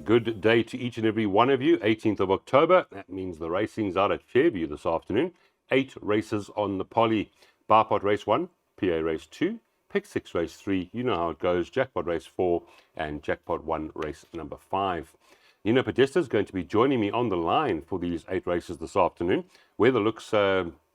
Good day to each and every one of you. 18th of October. That means the racing's out at Fairview this afternoon. 8 races on the poly. Barpot race 1, PA race 2, Pick 6 race 3. You know how it goes. Jackpot race 4 and Jackpot 1 race number 5. Nino Podesta is going to be joining me on the line for these 8 races this afternoon. Weather looks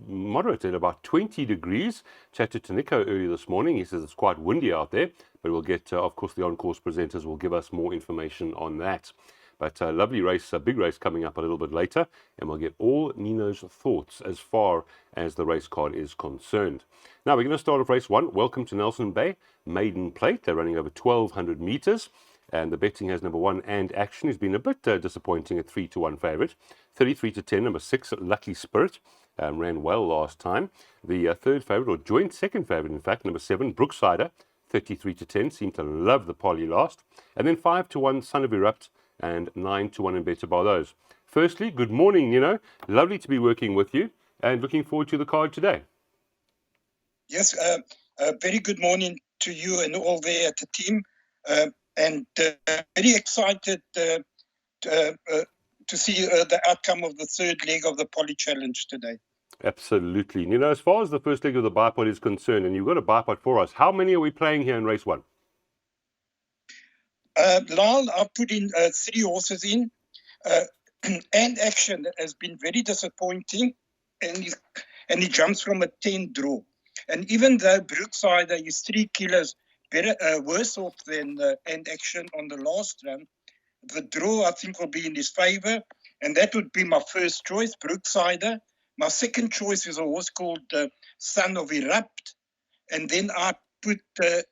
moderate at about 20 degrees. Chatted to Nico earlier this morning. He says it's quite windy out there, but we'll get, of course, the on-course presenters will give us more information on that. But lovely race, a big race coming up a little bit later, and we'll get all Nino's thoughts as far as the race card is concerned. Now, we're going to start off race 1. Welcome to Nelson Bay, Maiden Plate. They're running over 1,200 meters. And the betting has number 1 And Action, who's been a bit disappointing at 3-1 favourite. 33-10, number 6, Lucky Spirit, ran well last time. The third favourite, or joint second favourite, in fact, number 7, Brooksider, 33-10, seemed to love the poly last. And then 5-1, Son of Erupt, and 9-1 in Better Bar those. Firstly, good morning, Nino. Lovely to be working with you, and looking forward to the card today. Yes, very good morning to you and all there at the team. And very excited to see the outcome of the third leg of the Poly Challenge today. Absolutely. You know, as far as the first leg of the bipod is concerned, and you've got a bipod for us, how many are we playing here in race 1? Lyle, I've put in 3 horses in. And Action has been very disappointing, and he jumps from a 10 draw. And even though Brooksider is 3 kilos worse off than And Action on the last run, the draw I think will be in his favour, and that would be my first choice, Brooksider. My second choice is a horse called Son of Erupt, and then I put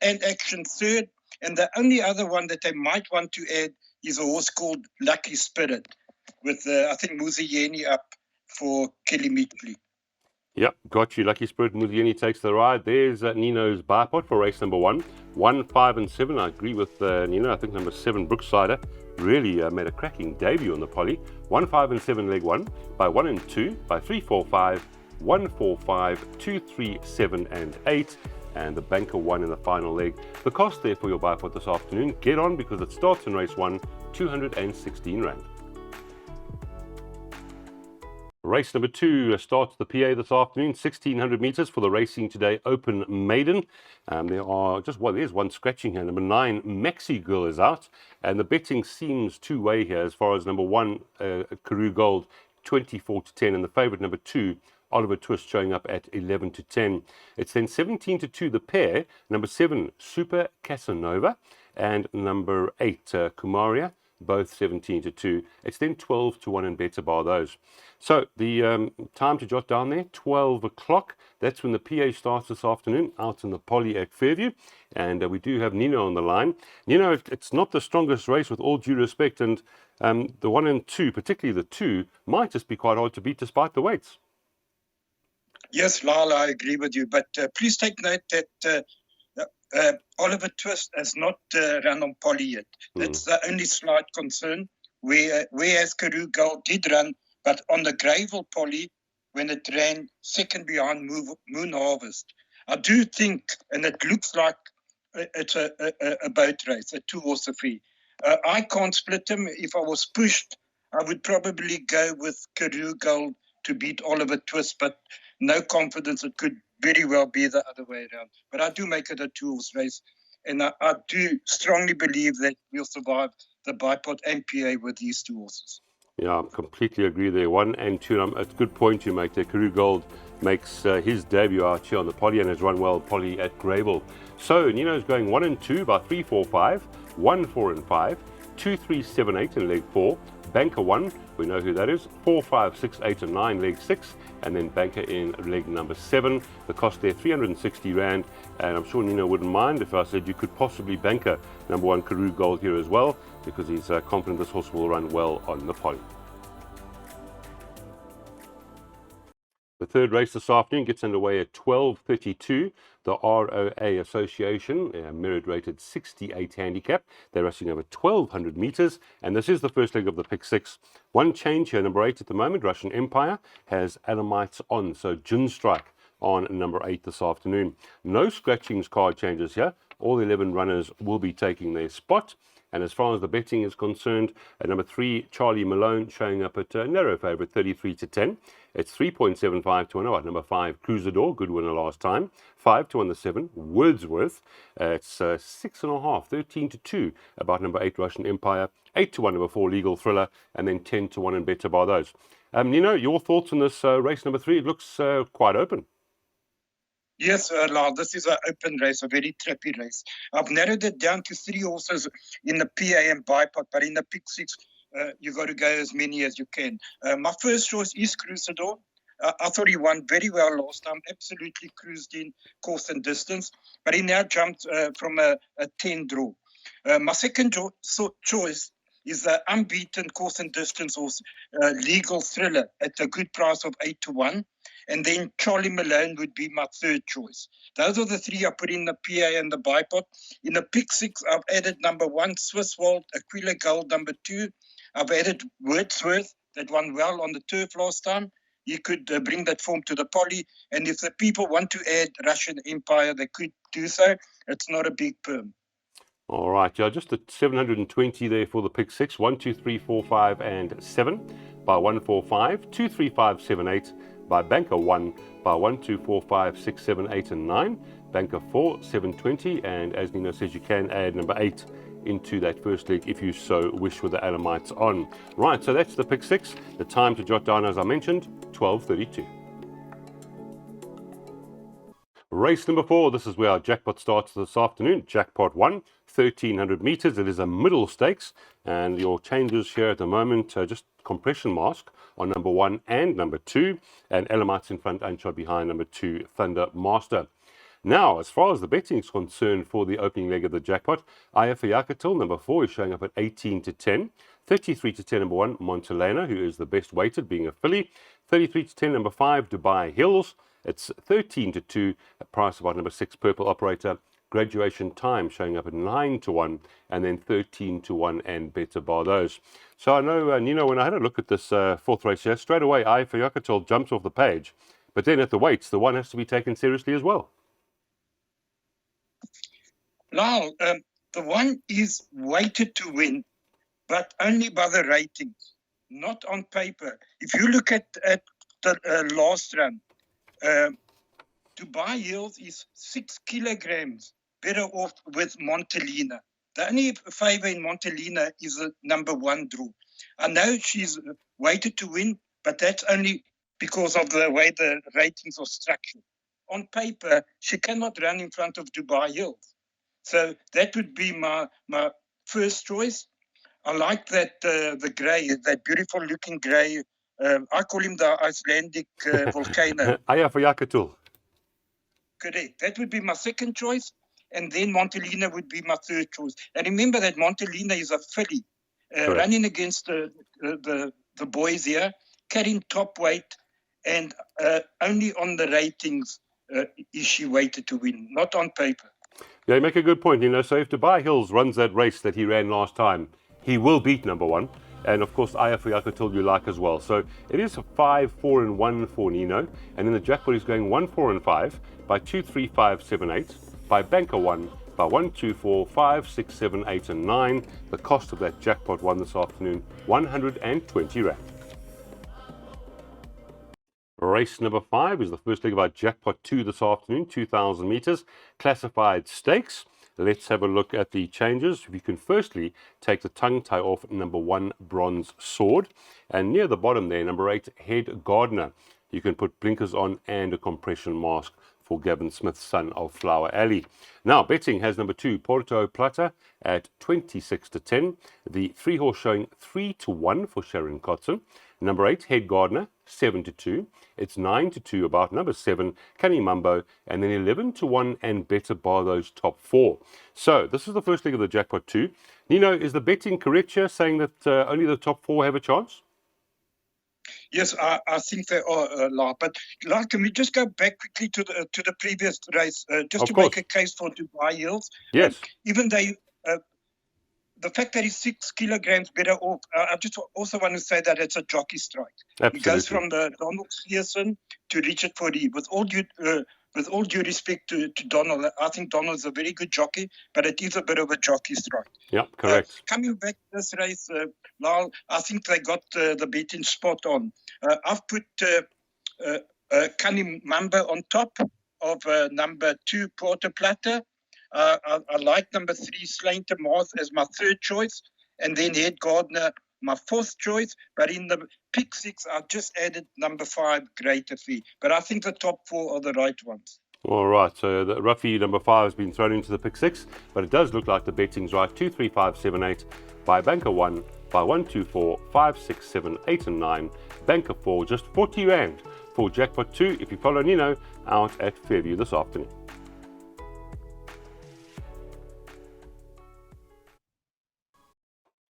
And Action third, and the only other one that I might want to add is a horse called Lucky Spirit, with I think Muzieni up for Kelly Meatley. Yep, got you. Lucky Spirit, Muzieni takes the ride. There's Nino's bipod for race number 1. 1, 5 and 7. I agree with Nino. I think number 7, Brooksider, really made a cracking debut on the poly. 1, 5 and 7 leg 1, by 1 and 2, by 3, 4, 5, 1, 4, 5, 2, 3, 7 and 8. And the banker 1 in the final leg. The cost there for your bipod this afternoon, get on because it starts in race 1, 216 Rand. Race number 2 starts the PA this afternoon, 1,600 meters for the Racing Today Open Maiden. There's one scratching here. Number 9, Maxi Girl is out, and the betting seems two-way here as far as number 1, Karoo Gold, 24-10, and the favourite number 2, Oliver Twist, showing up at 11-10. It's then 17-2 the pair, number 7, Super Casanova, and number 8, Kumaria, both 17-2. It's then 12-1 in Better Bar those. So the time to jot down there, 12 o'clock. That's when the PA starts this afternoon out in the poly at Fairview. And we do have Nino on the line. Nino, it's not the strongest race with all due respect. And the 1 and 2, particularly the 2, might just be quite hard to beat despite the weights. Yes, Lyle, I agree with you. But please take note that Oliver Twist has not run on poly yet. That's the only slight concern. Whereas Karoo Gold did run, but on the gravel poly, when it ran second behind Moon Harvest. I do think, and it looks like it's a boat race, a 2-horse affair. I can't split them. If I was pushed, I would probably go with Karoo Gold to beat Oliver Twist, but no confidence. It could very well be the other way around. But I do make it a 2-horse race, and I do strongly believe that we'll survive the bipod and PA with these 2 horses. Yeah, I completely agree there. 1 and 2. It's a good point you make there. Karoo Gold makes his debut out here on the poly and has run well poly at Grable. So Nino's going 1 and 2 by 3, 4, 5, 1, 4 and 5, 2, 3, 7, 8 in leg 4. Banker 1, we know who that is, 4, 5, 6, 8 and 9, leg 6, and then banker in leg number 7. The cost there, 360 Rand, and I'm sure Nino wouldn't mind if I said you could possibly banker number 1 Karoo Gold here as well, because he's confident this horse will run well on the poly. The third race this afternoon gets underway at 12:32. The ROA Association, merit-rated 68 handicap. They're racing over 1,200 meters, and this is the first leg of the Pick 6. One change here, number 8 at the moment, Russian Empire, has Adamites on, so Gin Strike on number 8 this afternoon. No scratchings card changes here. All 11 runners will be taking their spot. And as far as the betting is concerned, at number 3, Charlie Malone, showing up at a narrow favourite, 33-10. It's 3.75 to 1. At number 5, Cruisador, good winner last time. 5 to 1 the 7, Wordsworth. It's 6.5, 13-2. About number 8, Russian Empire. 8 to 1, number 4, Legal Thriller. And then 10 to 1 and Better Bar those. Your thoughts on this race number 3? It looks quite open. Yes, Lal, this is an open race, a very tricky race. I've narrowed it down to 3 horses in the PA and bipod, but in the pick 6, you got to go as many as you can. My first choice is Cruisador. I thought he won very well last time, absolutely cruised in course and distance, but he now jumped from a 10 draw. My second choice is the unbeaten course and distance horse, Legal Thriller, at a good price of 8 to 1. And then Charlie Malone would be my third choice. Those are the 3 I put in the PA and the bipod. In the pick 6, I've added number 1, Swisswald, Aquila Gold, number 2. I've added Wordsworth, that won well on the turf last time. He could bring that form to the poly. And if the people want to add Russian Empire, they could do so. It's not a big perm. All right, yeah, just at 720 there for the pick 6. 1, 2, 3, 4, 5, and 7 by 145, 2, 3, 5, 7, 8. By Banker 1 by 1, 2, 4, 5, 6, 7, 8, and 9. Banker 4, 720. And as Nino says, you can add number 8 into that first leg if you so wish with the Alamites on. Right, so that's the pick 6. The time to jot down, as I mentioned, 12:32. Race number 4. This is where our jackpot starts this afternoon. Jackpot 1, 1,300 meters. It is a middle stakes. And your changes here at the moment, just compression mask on number 1 and number 2, and Elamites in front, Anshot behind number 2, Thunder Master. Now, as far as the betting is concerned for the opening leg of the jackpot, Ayafayakatil, number 4, is showing up at 18-10, 33-10, number 1, Montelena, who is the best weighted, being a filly, 33-10, number 5, Dubai Hills, it's 13-2, at price about number 6, Purple Operator, Graduation Time showing up at 9-1, and then 13-1 and Better Bar those. So I know, Nino, when I had a look at this fourth race here, straight away, Ayafayakatil jumps off the page. But then at the weights, the one has to be taken seriously as well. Now, the one is weighted to win, but only by the ratings, not on paper. If you look at the last run, Dubai Hills is 6 kilograms better off with Montelena. The only favour in Montelena is the number 1 draw. I know she's weighted to win, but that's only because of the way the ratings are structured. On paper, she cannot run in front of Dubai Hills. So that would be my first choice. I like that the grey, that beautiful looking grey. I call him the Icelandic volcano. Ayafayakatil. Correct. That would be my second choice. And then Montelena would be my third choice. And remember that Montelena is a filly running against the boys here, carrying top weight, and only on the ratings is she weighted to win, not on paper. Yeah, you make a good point, so if Dubai Hills runs that race that he ran last time, he will beat number 1. And of course, Ayafayakatil you like as well. So it is 5, 4, and 1 for Nino. And then the jackpot is going 1, 4, and 5 by 2, 3, 5, 7, 8. By Banker 1 by 1, 2, 4, 5, 6, 7, 8, and 9. The cost of that jackpot one this afternoon, 120 Rand. Race number 5 is the first leg of our jackpot 2 this afternoon, 2,000 meters, classified stakes. Let's have a look at the changes. If you can firstly take the tongue tie off number 1, Bronze Sword. And near the bottom there, number 8, Head Gardener. You can put blinkers on and a compression mask for Gavin Smith, son of Flower Alley. Now, betting has number 2, Porto Plata at 26-10. The 3-horse showing 3-1 for Sharon Kotzen. Number 8, Head Gardener, 7-2. It's 9-2 about number 7, Canny Mumbo, and then 11-1 and Better Bar those top 4. So this is the first leg of the jackpot 2. Nino, is the betting correct here, saying that only the top 4 have a chance? Yes, I think they are, La. But La, can we just go back quickly to the previous race, just to make a case for Dubai Hills? Yes. Even they. The fact that he's 6 kilograms better off, I just also want to say that it's a jockey strike. Absolutely. He goes from the Donald Searson to Richard Fourie. With with all due respect to Donald, I think Donald's a very good jockey, but it is a bit of a jockey strike. Yep, correct. Coming back to this race, Lyle, I think they got the betting spot on. I've put Cunning Mamba on top of number 2, Porter Platter. I like number 3, Slainter Mars as my third choice, and then Head Gardner, my fourth choice. But in the pick 6, I just added number 5, Greater Fee. But I think the top 4 are the right ones. All right, so the roughie number 5 has been thrown into the pick 6, but it does look like the betting's right. 2, 3, 5, 7, 8 by Banker 1, by 1, 2, 4, 5, 6, 7, 8 and 9. Banker 4, just 40 Rand for Jackpot 2 if you follow Nino out at Fairview this afternoon.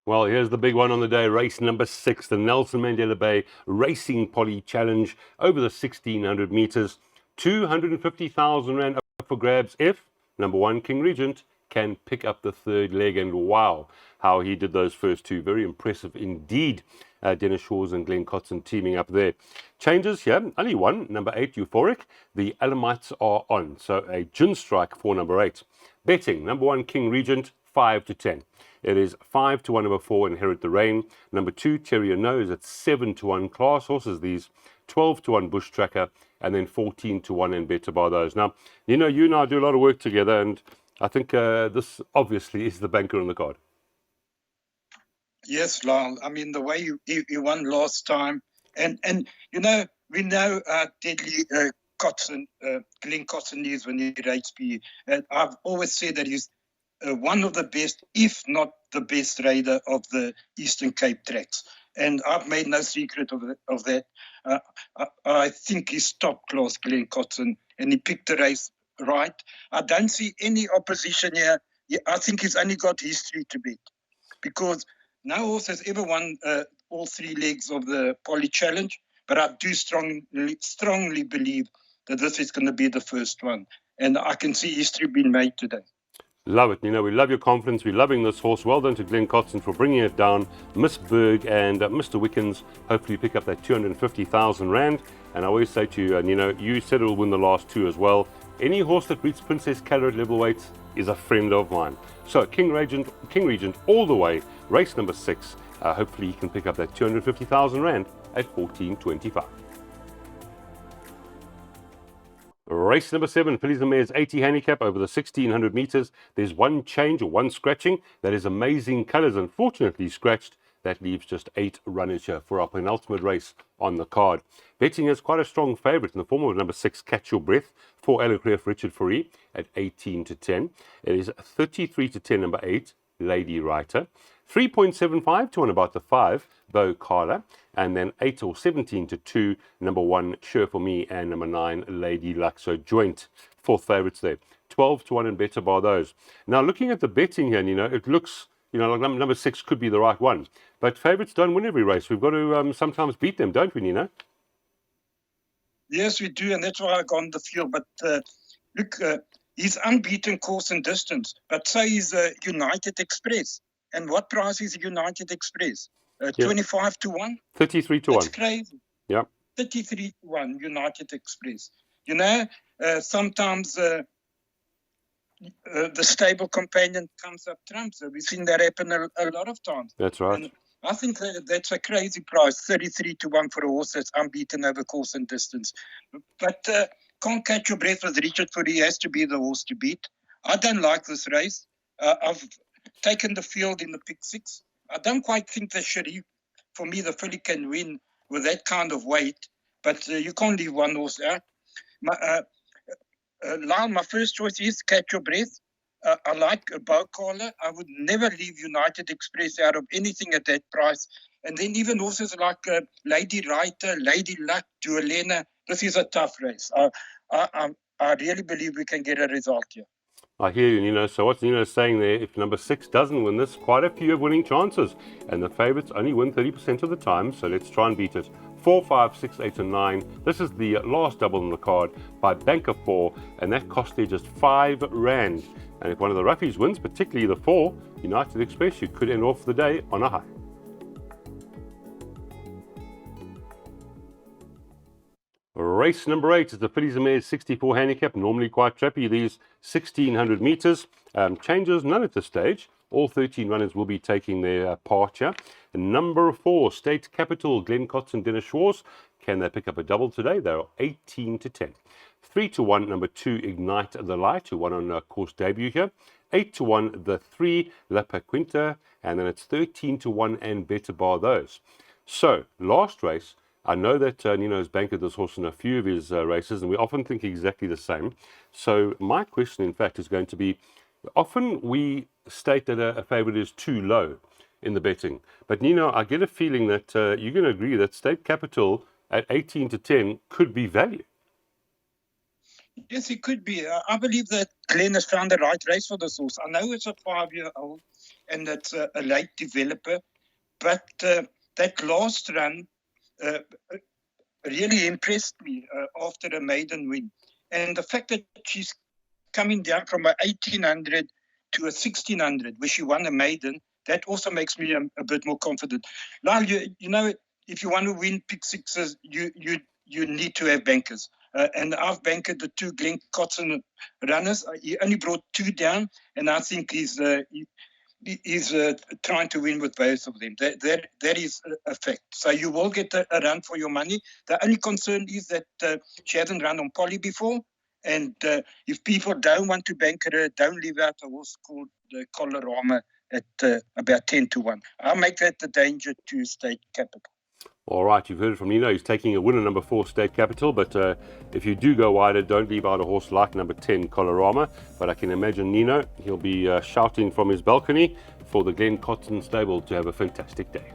Well, here's the big one on the day, race number 6, the Nelson Mandela Bay Racing Poly Challenge over the 1600 meters. 250,000 Rand up for grabs if number 1, King Regent, can pick up the third leg. And wow, how he did those first two. Very impressive indeed. Dennis Shawes and Glenn Cotson teaming up there. Changes here, only one, number 8, Euphoric. The Alamites are on, so a gin strike for number 8. Betting, number 1, King Regent, 5 to 10. It is 5 to 1, number 4, Inherit the Rain. Number 2, Terrier Nose at 7 to 1. Class horses these. 12 to 1, Bush Tracker. And then 14 to 1 and Better Bar those. Now, you know, you and I do a lot of work together, and I think this obviously is the banker on the card. Yes, Lyle. I mean, the way you won last time, and you know, we know deadly Cotson, Glenn Cotson is when he rates PE. And I've always said that he's one of the best, if not the best raider of the Eastern Cape tracks. And I've made no secret of that. I think he's top class, Glenn Cotson, and he picked the race right. I don't see any opposition here. I think he's only got history to beat, because no horse has ever won all 3 legs of the Poly Challenge. But I do strongly believe that this is going to be the first one, and I can see history being made today. Love it. You know, we love your confidence. We're loving this horse. Well done to Glenn Cotson for bringing it down. Miss Berg and Mr. Wickens, hopefully you pick up that 250,000 Rand. And I always say to you, and you know, you said it will win the last 2 as well. Any horse that beats Princess Carrot level weights is a friend of mine. So King Regent all the way, race number 6. Hopefully he can pick up that 250,000 Rand at 14.25. Race number 7, Fillies and Mares 80 handicap over the 1600 meters. There's one change or one scratching. That is Amazing Colors, unfortunately scratched. That leaves just 8 runners here for our penultimate race on the card. Betting is quite a strong favourite in the form of number 6, Catch Your Breath, for Alecref Richard Fourie at 18 to 10. It is 33 to 10, number 8, Lady Writer. 3.75 to 1 about the 5, Bo Carla, and then 8 or 17 to 2, number 1, Sure For Me, and number 9, Lady Luck. So joint 4th favourites there. 12 to 1 and Better Bar those. Now looking at the betting here, you know, it looks, you know, like number 6 could be the right one. But favourites don't win every race. We've got to sometimes beat them, don't we, Nino? Yes, we do, and that's why I got on the field. But look, he's unbeaten course and distance, but so is United Express. And what price is United Express? 25 to 1? 33 to 1. That's crazy. Yeah. 33 to 1, United Express. You know, sometimes the stable companion comes up trumps. We've seen that happen a lot of times. That's right. And I think that's a crazy price, 33 to 1 for a horse that's unbeaten over course and distance. But Can't Catch Your Breath with Richard Fourie. He has to be the horse to beat. I don't like this race. I've taken the field in the pick 6. I don't quite think the Sharif, for me, the filly can win with that kind of weight, but you can't leave one horse out. Lyle, my first choice is Catch Your Breath. I like a Bow Caller. I would never leave United Express out of anything at that price. And then even horses like Lady Writer, Lady Luck, Duelena. This is a tough race. I really believe we can get a result here. I hear you, Nino. So what's Nino saying there? If number 6 doesn't win this, quite a few have winning chances. And the favourites only win 30% of the time, so let's try and beat it. 4, 5, 6, 8 and 9. This is the last double on the card by Banker 4, and that cost there just 5 Rand. And if one of the roughies wins, particularly the 4, United Express, you could end off the day on a high. Race Race number 8 is the Fillies and Mares 64 handicap, normally quite trappy. These 1600 meters. Changes none at this stage. All 13 runners will be taking their part here. Number 4, State Capital, Glenn Kotz and Dennis Schwarz. Can they pick up a double today? They're 18-10. 3-1, number 2, Ignite the Light, who won on course debut here. 8-1, the 3, La Paquinta, and then it's 13-1 and Better Bar those. So, last race, I know that Nino has bankered this horse in a few of his races, and we often think exactly the same. So, my question, in fact, is going to be, often we state that a favourite is too low in the betting. But, Nino, I get a feeling that you're going to agree that State Capital at 18-10 could be value. Yes, it could be. I believe that Glenn has found the right race for this horse. I know it's a 5-year-old and it's a late developer, but that last run really impressed me after a maiden win. And the fact that she's coming down from a 1800 to a 1600, where she won a maiden, that also makes me a bit more confident. Now, you know, if you want to win pick sixes, you need to have bankers. And I've bankered the 2 Glenn Kotz runners. He only brought 2 down, and I think he's trying to win with both of them. That is a fact. So you will get a run for your money. The only concern is that she hasn't run on Polly before. And if people don't want to bank her, don't leave out a horse called Colorama at about 10-1. I'll make that the danger to State Capital. All right, you've heard it from Nino. He's taking a winner, number 4, State Capital. But if you do go wider, don't leave out a horse like number 10, Colorama. But I can imagine Nino, he'll be shouting from his balcony for the Glenn Kotz stable to have a fantastic day.